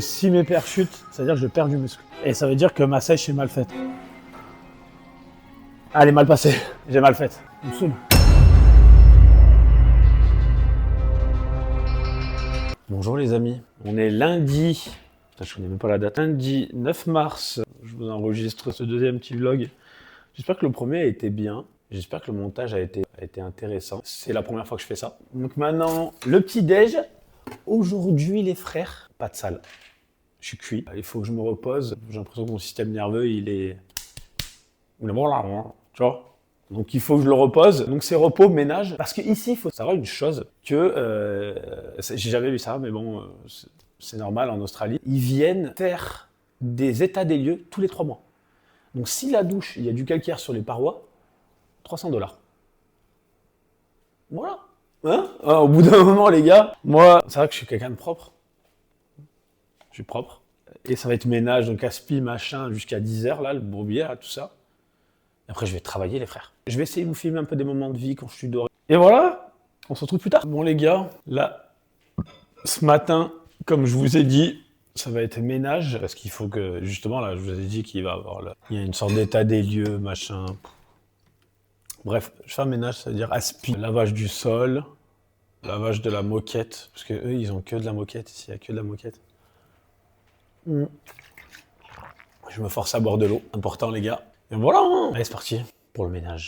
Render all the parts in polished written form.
Si mes pères chutent, ça veut dire que je perds du muscle. Et ça veut dire que ma sèche est mal faite. Ah, elle est mal passée. J'ai mal faite. Ça me saoule. Bonjour les amis. On est lundi. Putain, je connais même pas la date. Lundi 9 mars. Je vous enregistre ce deuxième petit vlog. J'espère que le premier a été bien. J'espère que le montage a été intéressant. C'est la première fois que je fais ça. Donc maintenant, le petit déj. Aujourd'hui les frères, pas de salle. Je suis cuit. Il faut que je me repose. J'ai l'impression que mon système nerveux, il est bon là, tu vois. Donc il faut que je le repose. Donc c'est repos, ménage. Parce que ici, il faut savoir une chose que j'ai jamais vu ça, mais bon, c'est normal en Australie. Ils viennent faire des états des lieux tous les 3 mois. Donc si la douche, il y a du calcaire sur les parois, $300. Voilà. Hein? Au bout d'un moment, les gars, moi, c'est vrai que je suis quelqu'un de propre. Je suis propre. Et ça va être ménage, donc aspi, machin, jusqu'à 10h, là, le bourbier, tout ça. Et après, je vais travailler, les frères. Je vais essayer de vous filmer un peu des moments de vie quand je suis doré. Et voilà, on se retrouve plus tard. Bon, les gars, là, ce matin, comme je vous ai dit, ça va être ménage. Parce qu'il faut que, justement, là, je vous ai dit qu'il va y avoir, là, il y a une sorte d'état des lieux, machin. Bref, faire ménage, ça veut dire aspi, lavage du sol, lavage de la moquette. Parce que eux, ils ont que de la moquette ici, il n'y a que de la moquette. Je me force à boire de l'eau. Important, les gars. Et voilà, hein. Allez, c'est parti pour le ménage.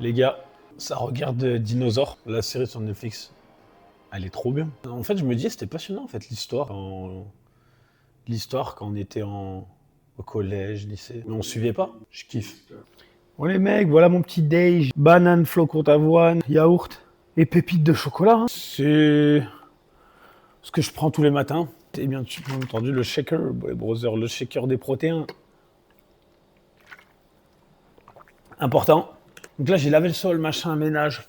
Les gars, ça regarde Dinosaure, la série sur Netflix. Elle est trop bien. En fait, je me dis, c'était passionnant, en fait, l'histoire. L'histoire quand on était au collège, lycée. Mais on suivait pas. Je kiffe. Bon les mecs, voilà mon petit déj. Banane, flocon d'avoine, yaourt et pépites de chocolat. Hein. C'est ce que je prends tous les matins. Et bien entendu le shaker, les brothers, le shaker des protéines. Important. Donc là j'ai lavé le sol, machin, ménage.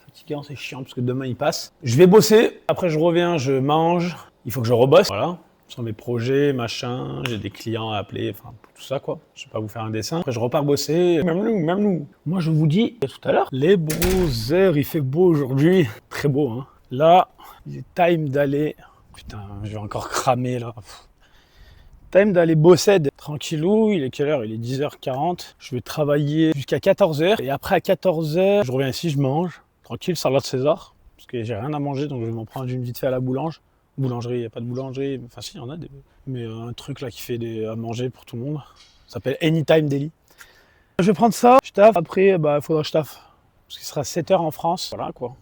Fatigant, c'est chiant parce que demain il passe. Je vais bosser, après je reviens, je mange. Il faut que je rebosse. Voilà. Sur mes projets, machin, j'ai des clients à appeler, enfin tout ça quoi. Je vais pas vous faire un dessin. Après je repars bosser. Même nous. Moi je vous dis tout à l'heure, les brothers, il fait beau aujourd'hui. Très beau hein. Là, il est time d'aller. Putain, je vais encore cramer là. Time d'aller bosser tranquillou. Il est quelle heure? Il est 10h40. Je vais travailler jusqu'à 14h. Et après à 14h, je reviens ici, je mange. Tranquille, salade César. Parce que j'ai rien à manger, donc je vais m'en prendre une vite fait à la boulange. Boulangerie, il n'y a pas de boulangerie. Enfin si, il y en a des. Mais un truc là qui fait à manger pour tout le monde. Ça s'appelle Anytime Daily. Je vais prendre ça, je taffe. Après, il faudra que je taffe. Parce qu'il sera 7h en France. Voilà quoi.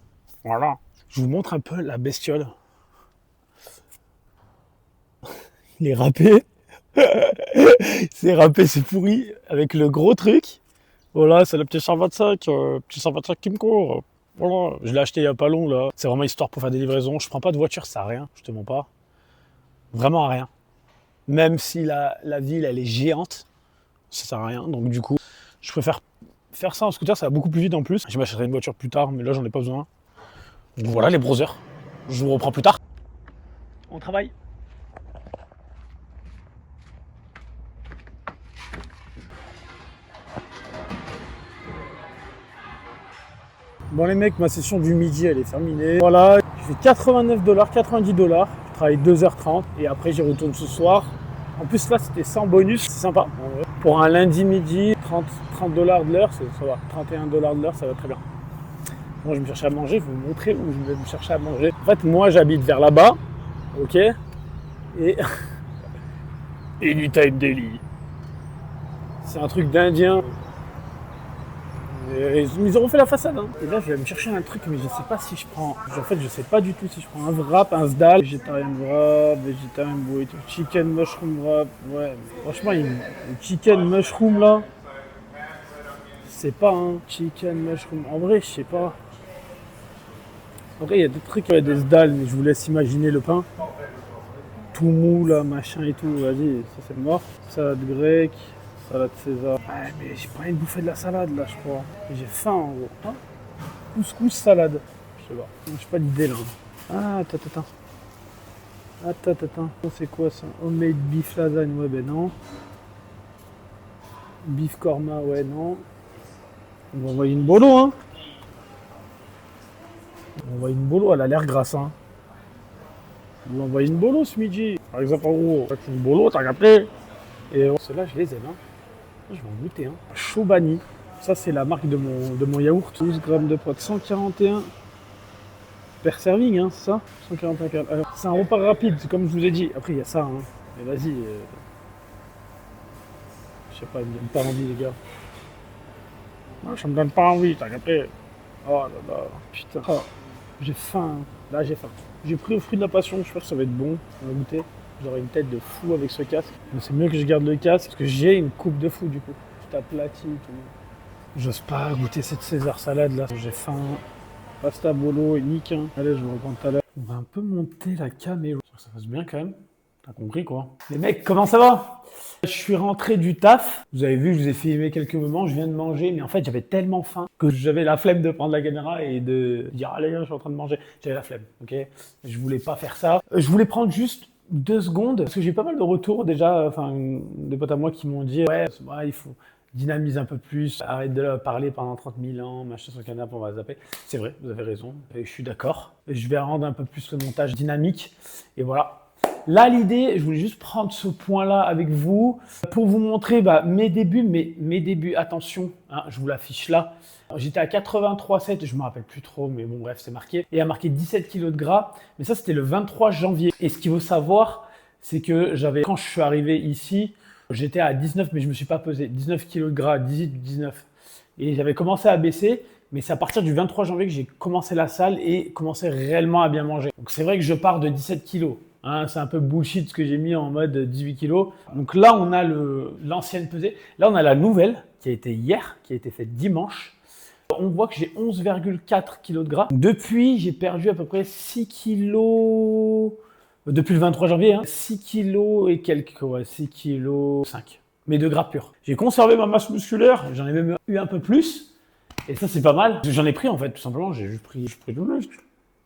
Voilà. Je vous montre un peu la bestiole. Il est râpé. C'est râpé, c'est pourri. Avec le gros truc. Voilà, c'est le petit 125. Petit 125 qui me court. Voilà. Je l'ai acheté il n'y a pas long là. C'est vraiment histoire pour faire des livraisons. Je prends pas de voiture, ça sert à rien. Je te mens pas. Vraiment à rien. Même si la ville elle est géante, ça sert à rien. Donc du coup, je préfère faire ça en scooter, ça va beaucoup plus vite en plus. Je m'achèterai une voiture plus tard, mais là j'en ai pas besoin. Donc voilà les brothers. Je vous reprends plus tard. On travaille. Bon les mecs, ma session du midi elle est terminée. Voilà, je fais $89, $90. Je travaille 2h30 et après j'y retourne ce soir. En plus là c'était sans bonus, c'est sympa. Pour un lundi midi, $30 de l'heure, ça va. $31 de l'heure, ça va très bien. Moi je vais me chercher à manger, je vais vous montrer où je vais me chercher à manger. En fait moi j'habite vers là-bas, ok. Et Anytime Daily. C'est un truc d'Indien. Ils auront fait la façade. Hein. Et là, je vais me chercher un truc, mais je sais pas si je prends. En fait, je sais pas du tout si je prends un wrap, un sdal, vegetarian wrap, vegetarian burrito, chicken mushroom wrap. Ouais, franchement, le chicken mushroom là, c'est pas un chicken mushroom. En vrai, je sais pas. En vrai, il y a des trucs, des sdal, mais je vous laisse imaginer le pain. Tout mou là, machin et tout. Vas-y, ça c'est mort. Salade grecque. Salade César. Ouais, mais j'ai pas envie de bouffer de la salade là, je crois. J'ai faim en gros. Hein, couscous salade. Je sais pas. J'ai pas d'idée là. Ah, attends. C'est quoi ça? Homemade beef lasagne. Ouais, ben non. Beef korma, ouais, non. On va envoyer une bolo, hein. On va envoyer une bolo, elle a l'air grasse, hein. On va envoyer une bolo ce midi. Par exemple, en gros, c'est une bolo, t'as capté. Et ceux-là, je les aime, hein. Je vais en goûter, hein. Chobani. Ça, c'est la marque de mon yaourt. 12 grammes de poids, 141 per serving, hein, c'est ça 141 calories. Alors, c'est un repas rapide, comme je vous ai dit. Après, il y a ça, hein. Mais vas-y. Je sais pas, il me donne pas envie, les gars. Non, ça me donne pas envie, t'as capté. Oh là là, putain. Oh, j'ai faim. Là, j'ai faim. J'ai pris au fruit de la passion, je pense que ça va être bon. On va goûter. J'aurai une tête de fou avec ce casque. Mais c'est mieux que je garde le casque parce que j'ai une coupe de fou du coup. Tout aplati, tout. J'ose pas goûter cette César salade là. J'ai faim. Pasta bolo et niquin. Allez, je vous reprends tout à l'heure. On va un peu monter la caméra. Ça passe bien quand même. T'as compris quoi. Les mecs, comment ça va? Je suis rentré du taf. Vous avez vu, je vous ai filmé quelques moments. Je viens de manger, mais en fait, j'avais tellement faim que j'avais la flemme de prendre la caméra et de dire allez, je suis en train de manger. J'avais la flemme, ok? Je voulais pas faire ça. Je voulais prendre juste 2 secondes parce que j'ai eu pas mal de retours déjà. Enfin, des potes à moi qui m'ont dit ouais, il faut dynamiser un peu plus, arrête de parler pendant 30 000 ans, machin sur le canapé, on va zapper. C'est vrai, vous avez raison, et je suis d'accord. Je vais rendre un peu plus le montage dynamique, et voilà. Là, l'idée, je voulais juste prendre ce point-là avec vous pour vous montrer mes débuts, mais mes débuts, attention, hein, je vous l'affiche là. J'étais à 83,7, je me rappelle plus trop, mais bon, bref, c'est marqué. Et a marqué 17 kg de gras, mais ça, c'était le 23 janvier. Et ce qu'il faut savoir, c'est que quand je suis arrivé ici, j'étais à 19, mais je me suis pas pesé. 19 kg de gras, 18, 19. Et j'avais commencé à baisser, mais c'est à partir du 23 janvier que j'ai commencé la salle et commencé réellement à bien manger. Donc c'est vrai que je pars de 17 kg. Hein, c'est un peu bullshit ce que j'ai mis en mode 18 kg. Donc là, on a l'ancienne pesée. Là, on a la nouvelle qui a été hier, qui a été faite dimanche. On voit que j'ai 11,4 kg de gras. Depuis, j'ai perdu à peu près 6 kg. Depuis le 23 janvier, hein, 6 kg et quelques, ouais, 6 kg 5. Mais de gras pur. J'ai conservé ma masse musculaire, j'en ai même eu un peu plus. Et ça, c'est pas mal. J'en ai pris en fait, tout simplement. J'ai juste pris du muscle.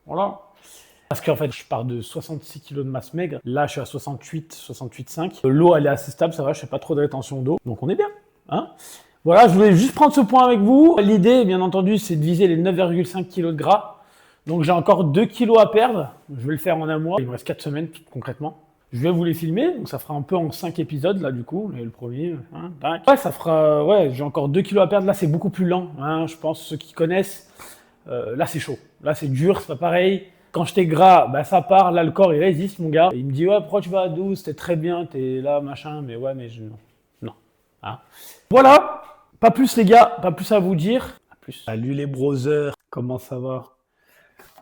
Voilà. Parce qu'en fait, je pars de 66 kg de masse maigre. Là, je suis à 68, 68,5. L'eau, elle est assez stable, ça va, je fais pas trop de rétention d'eau. Donc, on est bien. Hein, voilà, je voulais juste prendre ce point avec vous. L'idée, bien entendu, c'est de viser les 9,5 kg de gras. Donc, j'ai encore 2 kg à perdre. Je vais le faire en un mois. Il me reste 4 semaines, concrètement. Je vais vous les filmer. Donc, ça fera un peu en 5 épisodes, là, du coup. Et le premier, hein, tac. Ouais, ça fera... Ouais, j'ai encore 2 kg à perdre. Là, c'est beaucoup plus lent. Hein, je pense, ceux qui connaissent, là, c'est chaud. Là, c'est dur, c'est pas pareil. Quand j'étais gras, ça part, là le corps il résiste mon gars. Il me dit ouais pourquoi tu vas à 12, t'es très bien, t'es là machin, mais ouais mais non. Hein. Voilà, pas plus les gars, pas plus à vous dire. À plus. Salut les brothers, comment ça va?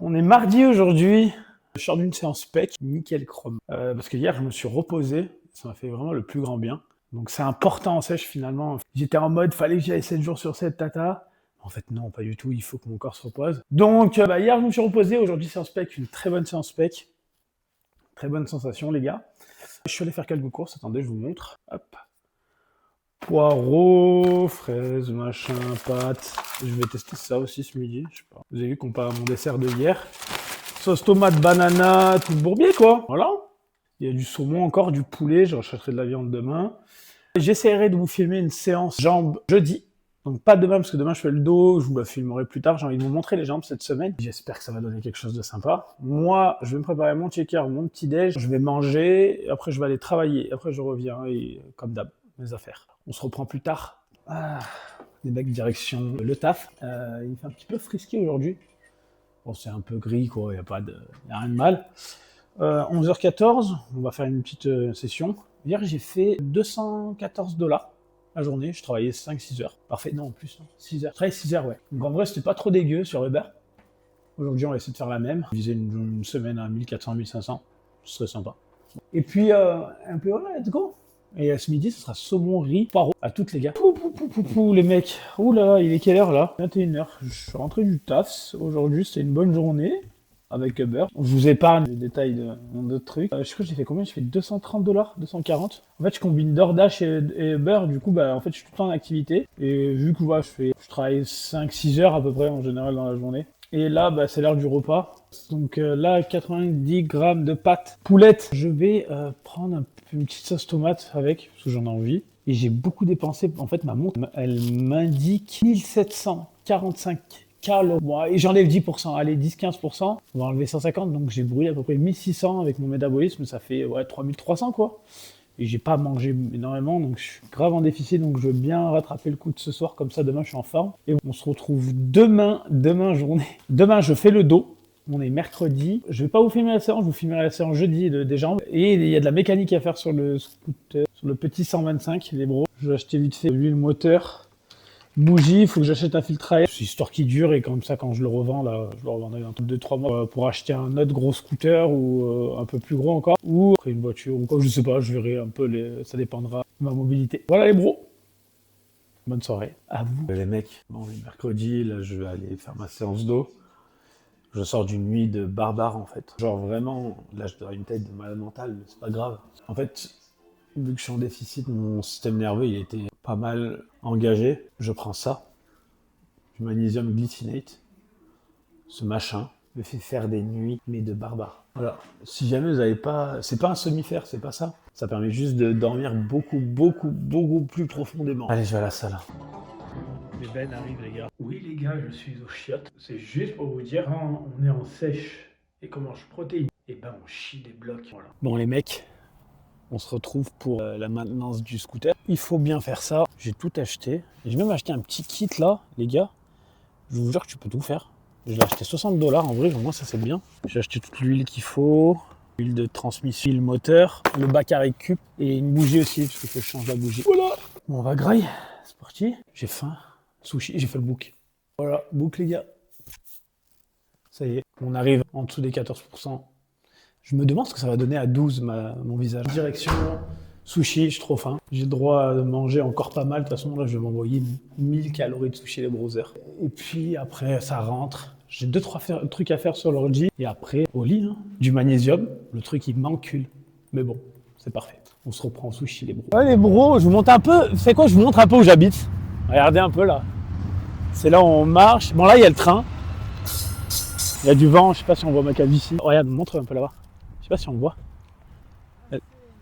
On est mardi aujourd'hui. Je sors d'une séance spec, nickel chrome. Parce que hier je me suis reposé, ça m'a fait vraiment le plus grand bien. Donc c'est important en sèche finalement. J'étais en mode fallait que j'y aille 7 jours sur 7 tata. En fait, non, pas du tout. Il faut que mon corps se repose. Donc, hier, je me suis reposé. Aujourd'hui, séance spec, une très bonne séance spec. Très bonne sensation, les gars. Je suis allé faire quelques courses. Attendez, je vous montre. Hop. Poireaux, fraises, machin, pâtes. Je vais tester ça aussi ce midi. Je sais pas. Vous avez vu comparé à mon dessert de hier. Sauce tomate, banana, tout le bourbier, quoi. Voilà. Il y a du saumon encore, du poulet. Je rechercherai de la viande demain. J'essaierai de vous filmer une séance jambes jeudi. Donc pas demain, parce que demain je fais le dos, je vous la filmerai plus tard, j'ai envie de vous montrer les jambes cette semaine. J'espère que ça va donner quelque chose de sympa. Moi, je vais me préparer mon checker, mon petit déj, je vais manger, après je vais aller travailler, après je reviens, et comme d'hab, mes affaires. On se reprend plus tard. Les mecs direction le taf. Il me fait un petit peu frisqué aujourd'hui. Bon, c'est un peu gris quoi, il n'y a rien de mal. 11h14, on va faire une petite session. Hier j'ai fait 214 $. La journée, je travaillais 5-6 heures. Parfait, non, en plus, non, 6 heures. Je travaillais 6 heures, ouais. Donc en vrai, c'était pas trop dégueu sur Uber. Aujourd'hui, on va essayer de faire la même. Viser une semaine à 1400-1500. Ce serait sympa. Et puis, un peu, ouais, let's go. Et ce midi, ce sera saumon, riz, poireaux. À toutes les gars. Pou, les mecs. Ouh là là, il est quelle heure là? 21h. Je suis rentré du taf. Aujourd'hui, c'était une bonne journée. Avec Uber. Je vous épargne les détails d'autres trucs. Je crois que j'ai fait combien? J'ai fait 230 $, 240. En fait, je combine DoorDash et Uber. Du coup, en fait, je suis tout le temps en activité. Et vu que je travaille 5-6 heures à peu près en général dans la journée. Et là, c'est l'heure du repas. Donc là, 90 grammes de pâtes poulette. Je vais prendre une petite sauce tomate avec, parce que j'en ai envie. Et j'ai beaucoup dépensé. En fait, ma montre, elle m'indique 1745 calories. Bon, et j'enlève 10%. Allez, 10-15%. On va enlever 150. Donc, j'ai brûlé à peu près 1600 avec mon métabolisme. Ça fait 3300, quoi. Et j'ai pas mangé énormément. Donc, je suis grave en déficit. Donc, je veux bien rattraper le coup de ce soir. Comme ça, demain, je suis en forme. Et on se retrouve demain journée. Demain, je fais le dos. On est mercredi. Je vais pas vous filmer la séance, je vous filmerai la séance jeudi des jambes. Et il y a de la mécanique à faire sur le scooter, sur le petit 125, les bros. Je vais acheter vite fait l'huile moteur, bougie, il faut que j'achète un filtre à air. C'est histoire qui dure et comme ça, quand je le revends, là, je le revendrai dans 2-3 mois pour acheter un autre gros scooter ou un peu plus gros encore. Ou après une voiture ou quoi, je sais pas, je verrai un peu, ça dépendra de ma mobilité. Voilà les bros. Bonne soirée. À vous. Les mecs, bon, on est mercredi, là, je vais aller faire ma séance d'eau. Je sors d'une nuit de barbare en fait. Genre vraiment, là je dois une tête de malade mental, mais c'est pas grave. En fait, vu que je suis en déficit, mon système nerveux il était pas mal engagé. Je prends ça, du magnésium glycinate. Ce machin me fait faire des nuits, mais de barbare. Voilà. Si jamais vous n'avez pas... C'est pas un somnifère, c'est pas ça. Ça permet juste de dormir beaucoup plus profondément. Allez, je vais à la salle. Les Ben arrivent les gars. Oui les gars, je suis au chiottes. C'est juste pour vous dire, hein, on est en sèche et qu'on mange protéines. Et ben on chie des blocs. Voilà. Bon les mecs, on se retrouve pour la maintenance du scooter. Il faut bien faire ça. J'ai tout acheté. J'ai même acheté un petit kit là, les gars. Je vous jure que tu peux tout faire. Je l'ai acheté 60$ en vrai, au moins ça c'est bien. J'ai acheté toute l'huile qu'il faut. L'huile de transmission, l'huile moteur, le bac à récup et une bougie aussi, parce qu'il faut que je change la bougie. Voilà. Bon on va grailler. C'est parti. J'ai faim. Sushi, j'ai fait le book. Voilà, book les gars. Ça y est, on arrive en dessous des 14%. Je me demande ce que ça va donner à 12 mon visage. Direction sushi, je suis trop faim. J'ai le droit de manger encore pas mal. De toute façon, là, je vais m'envoyer 1000 calories de sushi les brothers. Et puis après, ça rentre. J'ai 2-3 trucs à faire sur l'ordi. Et après, au lit, hein, du magnésium. Le truc, il m'encule. Mais bon, c'est parfait. On se reprend au sushi les bros. Ouais les bros, je vous montre un peu. C'est quoi, je vous montre un peu où j'habite. Regardez un peu là. C'est là où on marche. Bon là il y a le train. Il y a du vent, je sais pas si on voit ma cave ici. Regarde, montre un peu là-bas. Je sais pas si on voit.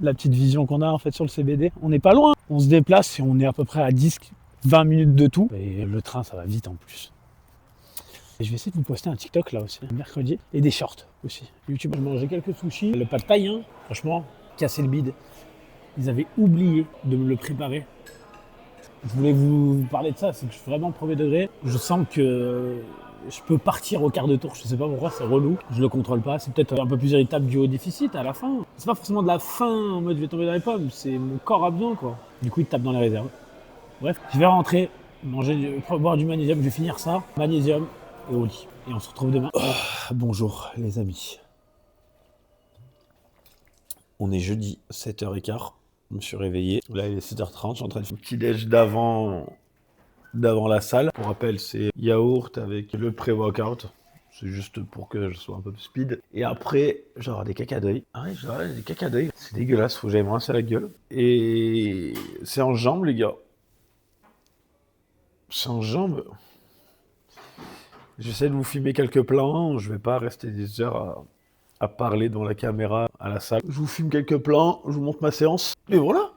La petite vision qu'on a en fait sur le CBD. On n'est pas loin. On se déplace et on est à peu près à 10-20 minutes de tout. Et le train ça va vite en plus. Et je vais essayer de vous poster un TikTok là aussi, mercredi. Et des shorts aussi. YouTube, j'ai mangé quelques sushis. Le pad thaï, hein, franchement, cassé le bide. Ils avaient oublié de me le préparer. Je voulais vous parler de ça, c'est que je suis vraiment premier degré. Je sens que je peux partir au quart de tour, je sais pas pourquoi, c'est relou. Je le contrôle pas, c'est peut-être un peu plus irritable du haut déficit à la fin. C'est pas forcément de la faim en mode je vais tomber dans les pommes, c'est mon corps a besoin quoi. Du coup il tape dans les réserves. Bref, je vais rentrer, boire du magnésium, je vais finir ça. Magnésium et au lit. Et on se retrouve demain. Oh, bonjour les amis. On est jeudi, 7h15. Je me suis réveillé. Là, il est 7h30. Je suis en train de faire le petit-déj d'avant la salle. Pour rappel, c'est yaourt avec le pré-workout. C'est juste pour que je sois un peu plus speed. Et après, j'aurai des caca d'œil. Ah ouais, j'aurai des caca d'œil. C'est dégueulasse, faut que j'aille me rincer la gueule. Et c'est en jambes, les gars. C'est en jambes. J'essaie de vous filmer quelques plans. Je vais pas rester des heures à parler devant la caméra à la salle. Je vous filme quelques plans, je vous montre ma séance. Et voilà.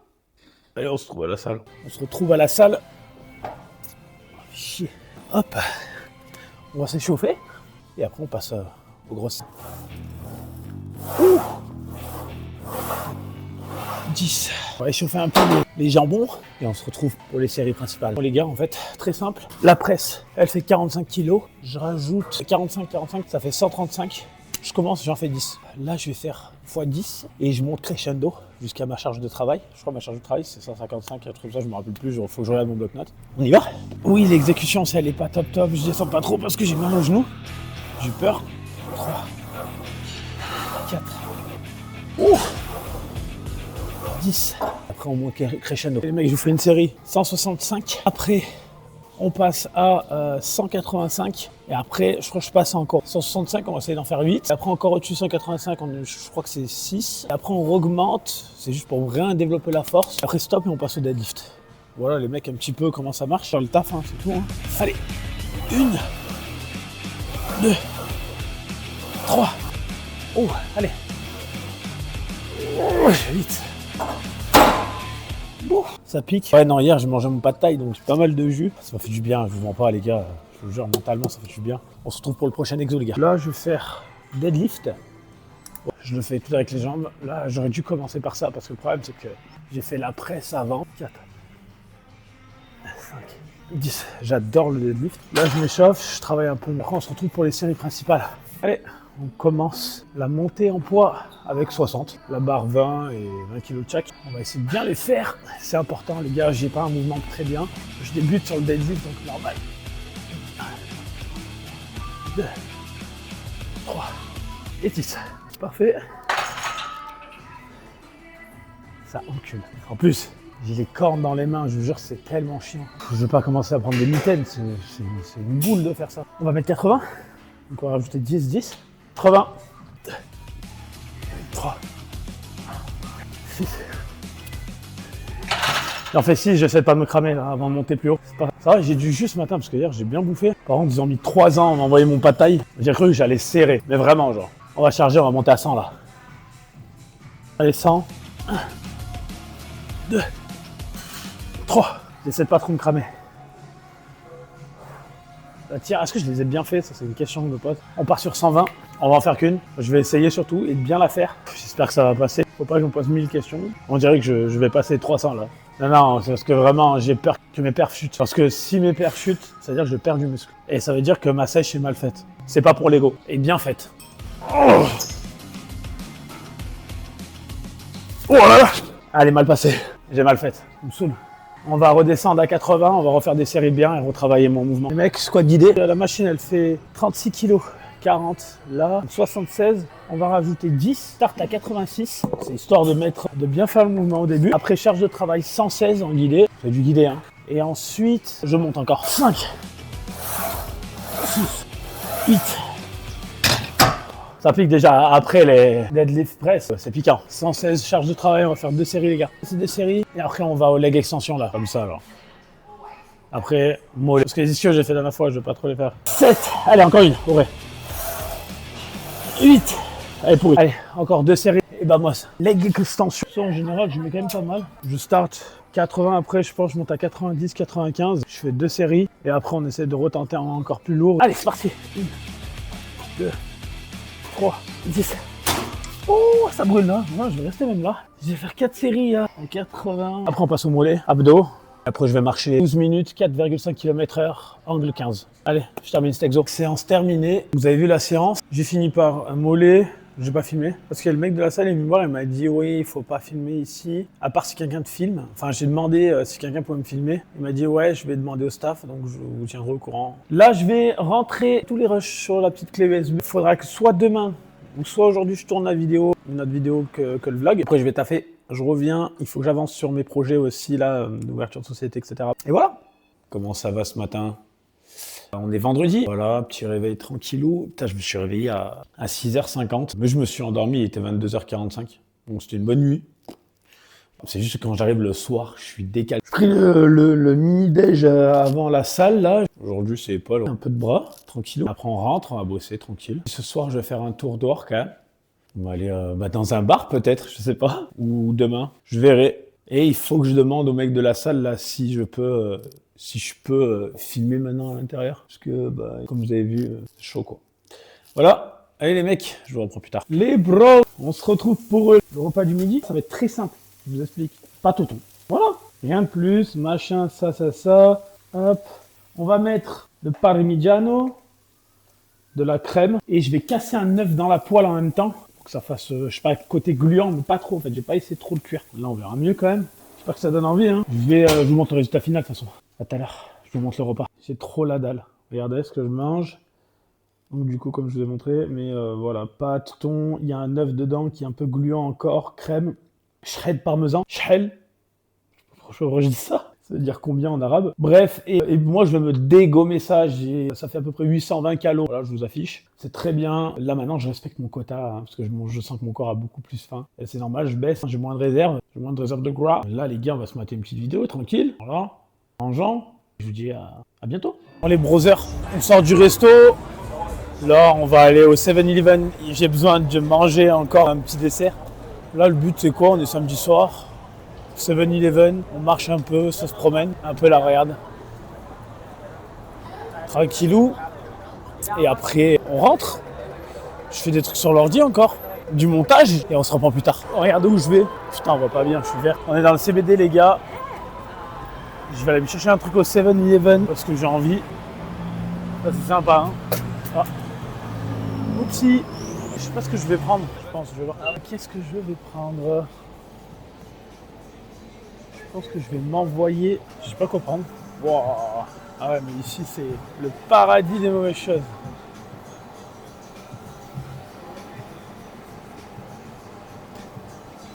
Allez, on se retrouve à la salle. On se retrouve à la salle. Chier. Hop. On va s'échauffer. Et après, on passe au gros. 10. On va échauffer un peu les jambons. Et on se retrouve pour les séries principales. Pour les gars, en fait, très simple. La presse, elle fait 45 kg. Je rajoute 45, ça fait 135. Je commence, j'en fais 10. Là, je vais faire x10 et je monte crescendo jusqu'à ma charge de travail. Je crois que ma charge de travail, c'est 155, un truc comme ça, je me rappelle plus, il faut que je regarde mon bloc-notes. On y va? Oui, l'exécution, elle est pas top, je descends pas trop parce que j'ai mal au genou. J'ai peur. 3, 4, 10. Après, on monte crescendo. Les mecs, je vous fais une série 165. Après, on passe à 185 et après je crois que je passe à encore 165, on va essayer d'en faire 8. Après encore au-dessus de 185, je crois que c'est 6. Et après on augmente, c'est juste pour vraiment développer la force. Après stop et on passe au deadlift. Voilà les mecs un petit peu comment ça marche sur le taf, hein, c'est tout. Hein. Allez, 1, 2, 3, allez, vite, Bon, ça pique. Ouais, non, hier, j'ai mangé mon pad thaï, donc j'ai pas mal de jus. Ça m'a fait du bien, je vous mens pas, les gars. Je vous jure, mentalement, ça fait du bien. On se retrouve pour le prochain exo, les gars. Là, je vais faire deadlift. Je le fais tout avec les jambes. Là, j'aurais dû commencer par ça, parce que le problème, c'est que j'ai fait la presse avant. 4, 5, 10. J'adore le deadlift. Là, je m'échauffe, je travaille un peu. Après, on se retrouve pour les séries principales. Allez, on commence la montée en poids avec 60. La barre 20 et 20 kg de chaque. On va essayer de bien les faire. C'est important, les gars. J'ai pas un mouvement très bien. Je débute sur le deadlift, donc normal. 2, 3 et 10. Parfait. Ça encule. En plus, j'ai les cornes dans les mains, je vous jure, c'est tellement chiant. Je veux pas commencer à prendre des mitaines, c'est une boule de faire ça. On va mettre 80. Donc on va rajouter 10, 10. 80. 2, 3, 6. J'en fais 6, j'essaie de pas me cramer là, avant de monter plus haut. Ça va, j'ai dû juste ce matin, parce que hier j'ai bien bouffé. Par contre, ils ont mis 3 ans à m'envoyer mon pad thaï. J'ai cru que j'allais serrer, mais vraiment genre. On va charger, on va monter à 100 là. Allez, 100. 1, 2, 3. J'essaie de pas trop me cramer. Tiens, est-ce que je les ai bien fait? Ça, c'est une question de me pose. On part sur 120. On va en faire qu'une. Je vais essayer surtout et de bien la faire. J'espère que ça va passer. Faut pas que je me pose 1000 questions. On dirait que je vais passer 300 là. Non, c'est parce que vraiment, j'ai peur que mes perfs chutent. Parce que si mes perfs chutent, ça veut dire que je perds du muscle. Et ça veut dire que ma sèche est mal faite. C'est pas pour l'ego. Et bien faite. Oh là là. Elle est mal passée. J'ai mal faite. Ça me saoule. On va redescendre à 80, on va refaire des séries bien et retravailler mon mouvement. Les mecs, squat guidé. La machine, elle fait 36 kg. 40 là, 76, on va rajouter 10, start à 86, c'est histoire de bien faire le mouvement au début. Après charge de travail 116 en guidé, c'est du guidé hein. Et ensuite, je monte encore 5, 6, 8. Ça pique déjà après les deadlift press, c'est piquant. 116 charge de travail, on va faire 2 séries les gars. C'est 2 séries et après on va au leg extension là, comme ça alors. Après, mollet. Parce que les ischios j'ai fait la dernière fois, je vais pas trop les faire. 7, allez encore une, pour vrai. 8. Allez, pourri. Allez, encore 2 séries. Et bah, moi, leg extension. En général, je mets quand même pas mal. Je start 80, après, je pense que je monte à 90, 95. Je fais 2 séries. Et après, on essaie de retenter encore plus lourd. Allez, c'est parti. 1, 2, 3, 10. Oh, ça brûle là. Moi, je vais rester même là. Je vais faire 4 séries à 80. Après, on passe au mollet. Abdos. Après, je vais marcher 12 minutes, 4,5 km/h, angle 15. Allez, je termine cet exo. Séance terminée. Vous avez vu la séance. J'ai fini par un mollet. Je n'ai pas filmé. Parce que le mec de la salle, il m'a dit oui, il faut pas filmer ici. À part si quelqu'un te filme. Enfin, j'ai demandé si quelqu'un pouvait me filmer. Il m'a dit ouais, je vais demander au staff. Donc, je vous tiendrai au courant. Là, je vais rentrer tous les rushs sur la petite clé USB. Il faudra que soit demain ou soit aujourd'hui, je tourne la vidéo, une autre vidéo que le vlog. Après, je vais taffer. Je reviens, il faut que j'avance sur mes projets aussi, là, d'ouverture de société, etc. Et voilà. Comment ça va ce matin? On est vendredi. Voilà, petit réveil tranquillou. Putain, je me suis réveillé à 6h50. Mais je me suis endormi, il était 22h45. Donc c'était une bonne nuit. C'est juste que quand j'arrive le soir, je suis décalé. J'ai pris le mini-déj avant la salle, là. Aujourd'hui, c'est épaule. Un peu de bras, tranquillou. Après, on rentre, on va bosser, tranquille. Ce soir, je vais faire un tour dehors, quand même. On va aller dans un bar peut-être, je sais pas, ou demain, je verrai. Et il faut que je demande au mec de la salle là si je peux filmer maintenant à l'intérieur, parce que comme vous avez vu, c'est chaud quoi. Voilà, allez les mecs, je vous reprends plus tard. Les bros, on se retrouve pour le repas du midi, ça va être très simple, je vous explique. Pas tout. Voilà, rien de plus, machin, ça. Hop, on va mettre le parmigiano, de la crème, et je vais casser un œuf dans la poêle en même temps. Pour que ça fasse, je sais pas, côté gluant, mais pas trop en fait, j'ai pas essayé trop de cuire. Là on verra mieux quand même. J'espère que ça donne envie hein. Je vous montre le résultat final de toute façon. À tout à l'heure, je vous montre le repas. C'est trop la dalle. Regardez ce que je mange. Donc du coup comme je vous ai montré, mais voilà, pâte, thon, il y a un œuf dedans qui est un peu gluant encore, crème, shred parmesan, shell. Franchement, je dis ça. Ça veut dire combien en arabe. Bref, et moi je vais me dégommer ça, ça fait à peu près 820 calories. Voilà, je vous affiche. C'est très bien. Là maintenant je respecte mon quota, hein, parce que je sens que mon corps a beaucoup plus faim. Et c'est normal, je baisse, j'ai moins de réserve, de gras. Là les gars, on va se mater une petite vidéo, tranquille. Voilà, mangeant. Je vous dis à bientôt. Bon les brothers, on sort du resto. Là on va aller au 7-Eleven. J'ai besoin de manger encore un petit dessert. Là le but c'est quoi? On est samedi soir. 7-Eleven, on marche un peu, ça se promène, un peu la regarde. Tranquillou. Et après, on rentre. Je fais des trucs sur l'ordi encore. Du montage et on se reprend plus tard. Regardez où je vais. Putain, on voit pas bien, je suis vert. On est dans le CBD, les gars. Je vais aller me chercher un truc au 7-Eleven parce que j'ai envie. Ça, c'est sympa, hein. Ah. Oupsie. Je sais pas ce que je vais prendre, je pense. Je vais voir. Qu'est-ce que je vais prendre? Je pense que je vais m'envoyer. Je sais pas quoi prendre. Wow. Ah ouais, mais ici, c'est le paradis des mauvaises choses.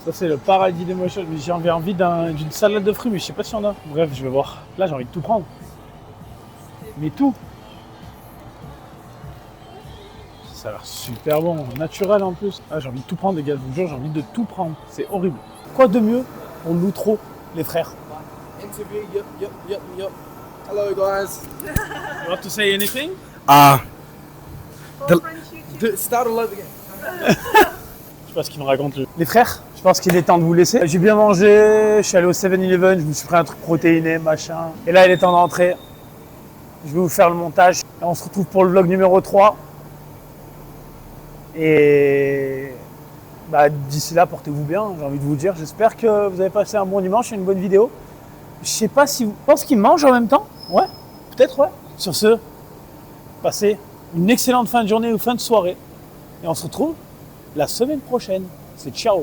Ça, c'est le paradis des mauvaises choses. Mais j'ai envie d'une salade de fruits, mais je sais pas si on a. Bref, je vais voir. Là, j'ai envie de tout prendre. Mais tout. Ça a l'air super bon, naturel en plus. Ah, j'ai envie de tout prendre, les gars. Je vous jure, j'ai envie de tout prendre. C'est horrible. Quoi de mieux pour l'outro, les frères? Interview, yup. Hello, guys. You want to say anything? Start all over again. Je sais pas ce qu'il me raconte lui. Les frères, je pense qu'il est temps de vous laisser. J'ai bien mangé, je suis allé au 7-Eleven, je me suis pris un truc protéiné, machin. Et là, il est temps d'entrer. Je vais vous faire le montage. Et on se retrouve pour le vlog numéro 3. Et d'ici là, portez-vous bien, j'ai envie de vous dire. J'espère que vous avez passé un bon dimanche et une bonne vidéo. Je sais pas si vous pensez qu'ils mangent en même temps. Ouais, peut-être, ouais. Sur ce, passez une excellente fin de journée ou fin de soirée. Et on se retrouve la semaine prochaine. C'est ciao.